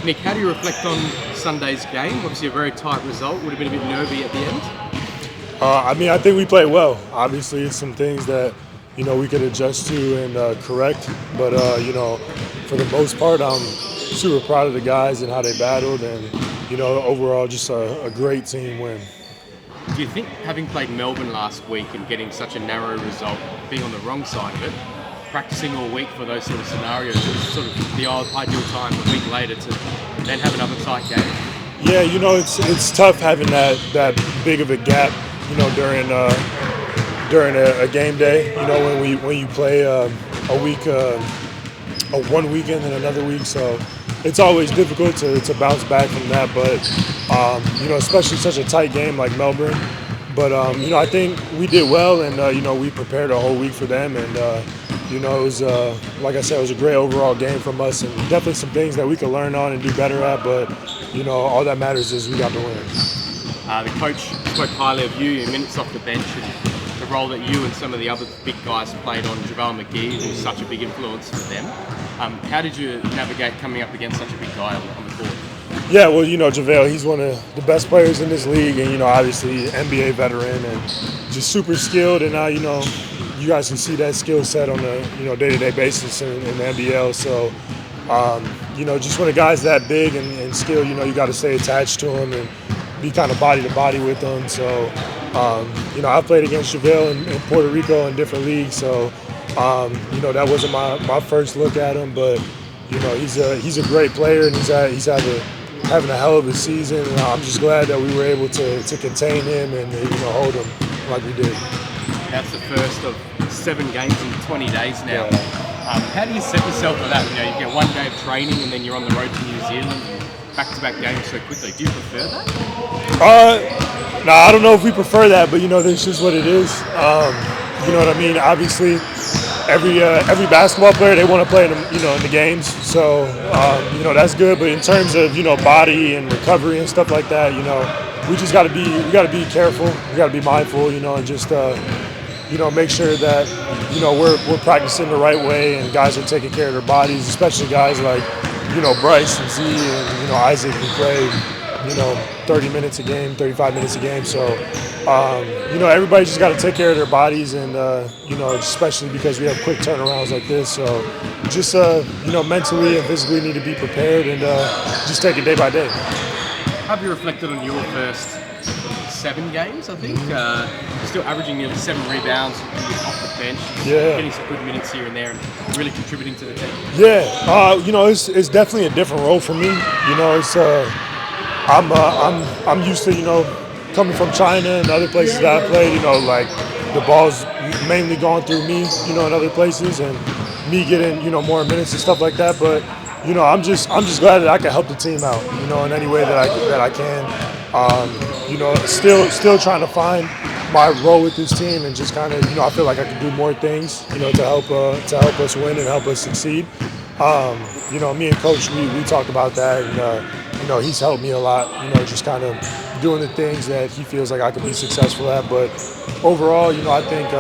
Nick, how do you reflect on Sunday's game? Obviously a very tight result. Would have been a bit nervy at the end. I think we played well. Obviously, it's some things that we could adjust to and correct. But for the most part, I'm super proud of the guys and how they battled, and overall, just a great team win. Do you think having played Melbourne last week and getting such a narrow result, being on the wrong side of it, practicing all week for those sort of scenarios was sort of the ideal time a week later to then have another tight game? Yeah, it's tough having that big of a gap, during a game day. When you play a week, one weekend and another week, so it's always difficult to bounce back from that. But especially such a tight game like Melbourne. But I think we did well, and we prepared a whole week for them, and it was like I said, it was a great overall game from us, and definitely some things that we could learn on and do better at. But all that matters is we got the win. The coach spoke highly of you, your minutes off the bench, and the role that you and some of the other big guys played on JaVale McGee, who's such a big influence for them. How did you navigate coming up against such a big guy on the court? Yeah, well, JaVale, he's one of the best players in this league, and obviously NBA veteran and just super skilled. And now you guys can see that skill set on a day-to-day basis in the NBL. So just when a guy's that big and skilled, you got to stay attached to him and be kind of body to body with him. So I played against JaVale in Puerto Rico in different leagues, so that wasn't my first look at him, but he's a great player, and he's having a hell of a season, and I'm just glad that we were able to contain him and hold him like we did. That's the first of 7 games in 20 days now. Yeah. How do you set yourself for that? You get 1 day of training and then you're on the road to New Zealand, back-to-back games so quickly. Do you prefer that? No, I don't know if we prefer that, but that's just what it is. You know what I mean? Obviously, every basketball player, they want to play in the games, so that's good. But in terms of body and recovery and stuff like that, we just got to be careful. We got to be mindful, and just make sure that we're practicing the right way and guys are taking care of their bodies, especially guys like Bryce and Z and Isaac who play 30 minutes a game, 35 minutes a game. So everybody just got to take care of their bodies, and especially because we have quick turnarounds like this. So just mentally and physically need to be prepared and just take it day by day. Have you reflected on your first 7 games, I think? Still averaging nearly 7 rebounds off the bench. Yeah. Getting some good minutes here and there and really contributing to the team. Yeah. It's definitely a different role for me. It's I'm used to coming from China and other places that I played. Like the ball's mainly gone through me. In other places, and me getting more minutes and stuff like that. But I'm just glad that I can help the team out. In any way that I can. Still trying to find my role with this team, and just kind of I feel like I can do more things to help us win and help us succeed. Me and Coach we talk about that, and he's helped me a lot. Just kind of doing the things that he feels like I can be successful at. But overall, I think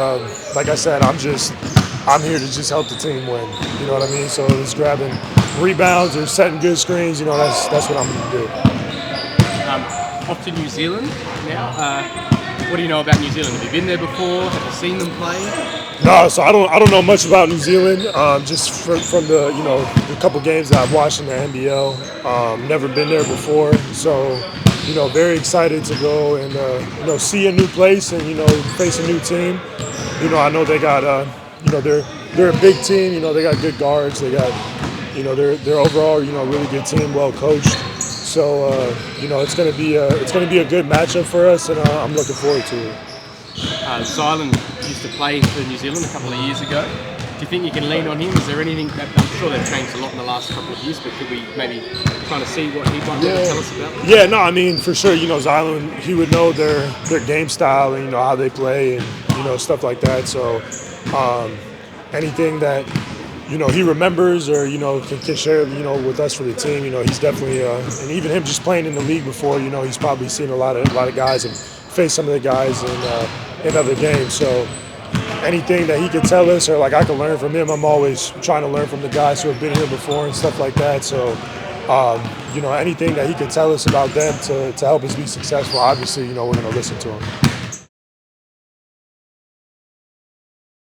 like I said, I'm here to just help the team win. You know what I mean? So it's grabbing rebounds or setting good screens. That's what I'm going to do. Off to New Zealand now. What do you know about New Zealand? Have you been there before? Have you seen them play? No, so I don't know much about New Zealand. Just from the couple games that I've watched in the NBL. Never been there before, so very excited to go and see a new place and face a new team. I know they got they're a big team. They got good guards. They got they're overall really good team, well coached. So it's gonna be a good matchup for us, and I'm looking forward to it. Zylan used to play for New Zealand a couple of years ago. Do you think you can lean on him? Is there anything that I'm sure they've changed a lot in the last couple of years, but could we maybe kind of see what he might be able to tell us about? Yeah, no, I mean for sure. Zylan, he would know their game style and how they play and stuff like that. So anything that he remembers or can share with us for the team. He's definitely and even him just playing in the league before. He's probably seen a lot of guys and faced some of the guys in other games. So anything that he could tell us or like I can learn from him, I'm always trying to learn from the guys who have been here before and stuff like that. So You know, anything that he could tell us about them to help us be successful, obviously, you know, we're going to listen to him.